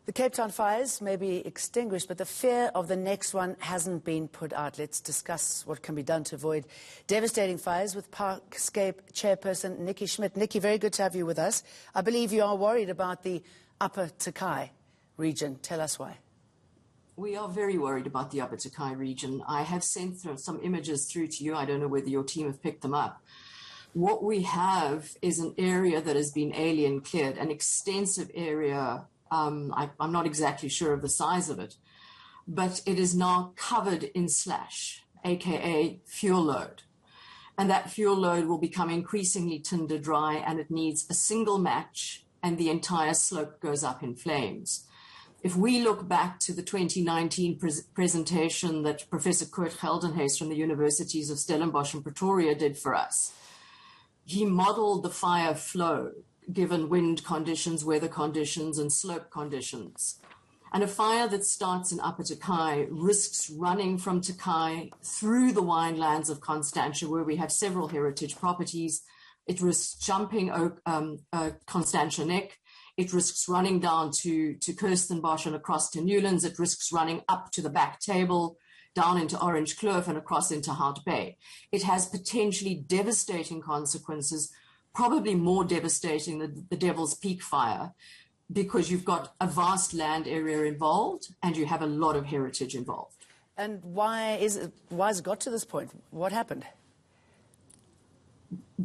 The Cape Town fires may be extinguished, but the fear of the next one hasn't been put out. Let's discuss what can be done to avoid devastating fires with Parkscape chairperson Nicky Schmidt. Nicky, very good to have you with us. I believe you are worried about the Upper Tokai region. Tell us why. We are very worried about the Upper Tokai region. I have sent some images through to you. I don't know whether your team have picked them up. What we have is an area that has been alien cleared, an extensive area. I'm not exactly sure of the size of it, but it is now covered in slash, aka fuel load. And that fuel load will become increasingly tinder dry, and it needs a single match, and the entire slope goes up in flames. If we look back to the 2019 presentation that Professor Kurt Geldenhuys from the Universities of Stellenbosch and Pretoria did for us, he modeled the fire flow given wind conditions, weather conditions, and slope conditions. And a fire that starts in Upper Tokai risks running from Tokai through the winelands of Constantia, where we have several heritage properties. It risks jumping Constantia Neck. It risks running down to Kirstenbosch and across to Newlands. It risks running up to the back table, down into Orange Kloof and across into Hout Bay. It has potentially devastating consequences, probably more devastating than the Devil's Peak fire, because you've got a vast land area involved and you have a lot of heritage involved. And why has it got to this point? What happened?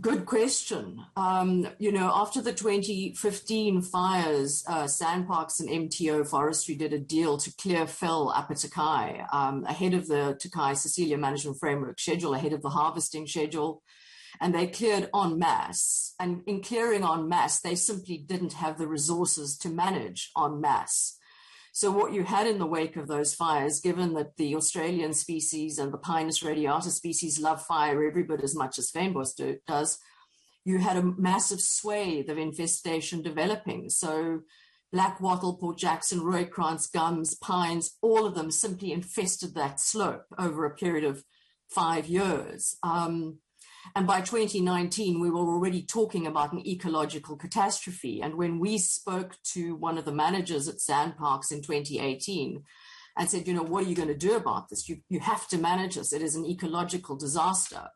Good question. After the 2015 fires, Sandparks and MTO Forestry did a deal to clear fell Upper Tokai ahead of the Tokai Cecilia Management Framework schedule, ahead of the harvesting schedule. And they cleared en masse. And in clearing en masse, they simply didn't have the resources to manage en masse. So what you had in the wake of those fires, given that the Australian species and the Pinus radiata species love fire every bit as much as fynbos does, you had a massive swathe of infestation developing. So black wattle, Port Jackson, Rooikrans, gums, pines, all of them simply infested that slope over a period of 5 years. And by 2019, we were already talking about an ecological catastrophe. And when we spoke to one of the managers at Sandparks in 2018 and said, what are you going to do about this? You have to manage this. It is an ecological disaster.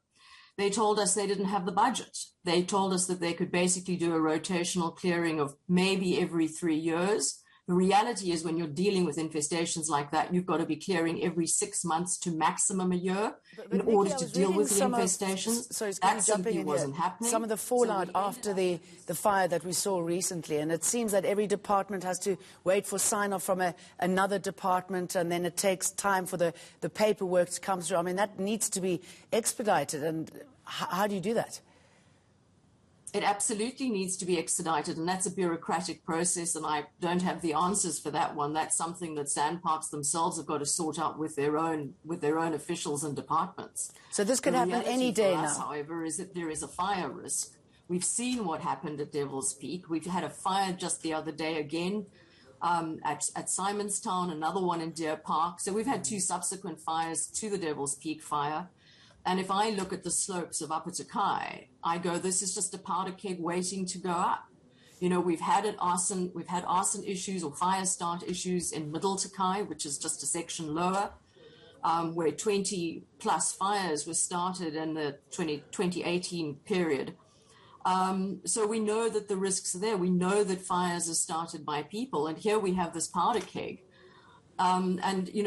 They told us they didn't have the budget. They told us that they could basically do a rotational clearing of maybe every 3 years. The reality is when you're dealing with infestations like that, you've got to be clearing every 6 months to maximum a year in order to deal with the infestations. That simply wasn't happening. Some of the fallout after the fire that we saw recently, and it seems that every department has to wait for sign-off from another department, and then it takes time for the paperwork to come through. I mean, that needs to be expedited, and how do you do that? It absolutely needs to be expedited, and that's a bureaucratic process, and I don't have the answers for that one. That's something that Sandparks themselves have got to sort out with their own officials and departments. So this could happen any day now. However, is that there is a fire risk. We've seen what happened at Devil's Peak. We've had a fire just the other day again at Simonstown, another one in Deer Park. So we've had 2 subsequent fires to the Devil's Peak fire. And if I look at the slopes of Upper Tokai, I go, this is just a powder keg waiting to go up. We've had arson issues or fire start issues in Middle Tokai, which is just a section lower, where 20 plus fires were started in the 2018 period. So we know that the risks are there. We know that fires are started by people. And here we have this powder keg.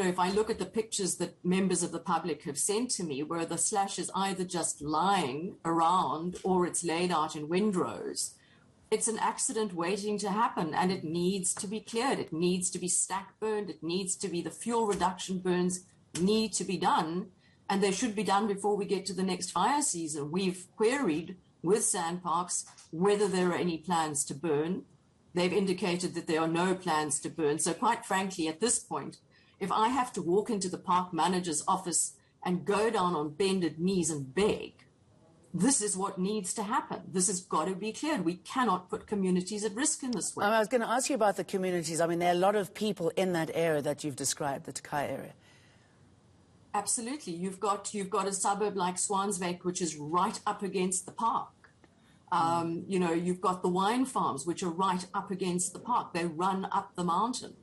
If I look at the pictures that members of the public have sent to me, where the slash is either just lying around or it's laid out in windrows, it's an accident waiting to happen, and it needs to be cleared. It needs to be stack burned. It needs to be, the fuel reduction burns need to be done, and they should be done before we get to the next fire season. We've queried with Sandparks whether there are any plans to burn. They've indicated that there are no plans to burn. So quite frankly, at this point, if I have to walk into the park manager's office and go down on bended knees and beg, this is what needs to happen. This has got to be cleared. We cannot put communities at risk in this way. I was going to ask you about the communities. I mean, there are a lot of people in that area that you've described, the Tokai area. Absolutely. You've got a suburb like Swanswyk, which is right up against the park. You've got the wine farms, which are right up against the park. They run up the mountain.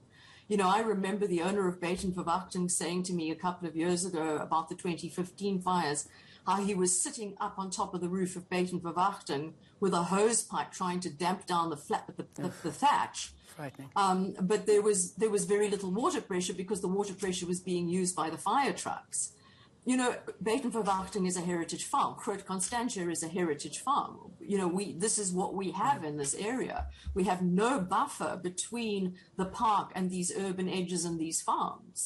You know, I remember the owner of Buitenverwachting saying to me a couple of years ago about the 2015 fires, how he was sitting up on top of the roof of Buitenverwachting with a hose pipe trying to damp down the thatch. Frightening. But there was very little water pressure because the water pressure was being used by the fire trucks. You know, Buitenverwachting is a heritage farm. Groot Constantia is a heritage farm. You know, this is what we have in this area. We have no buffer between the park and these urban edges and these farms.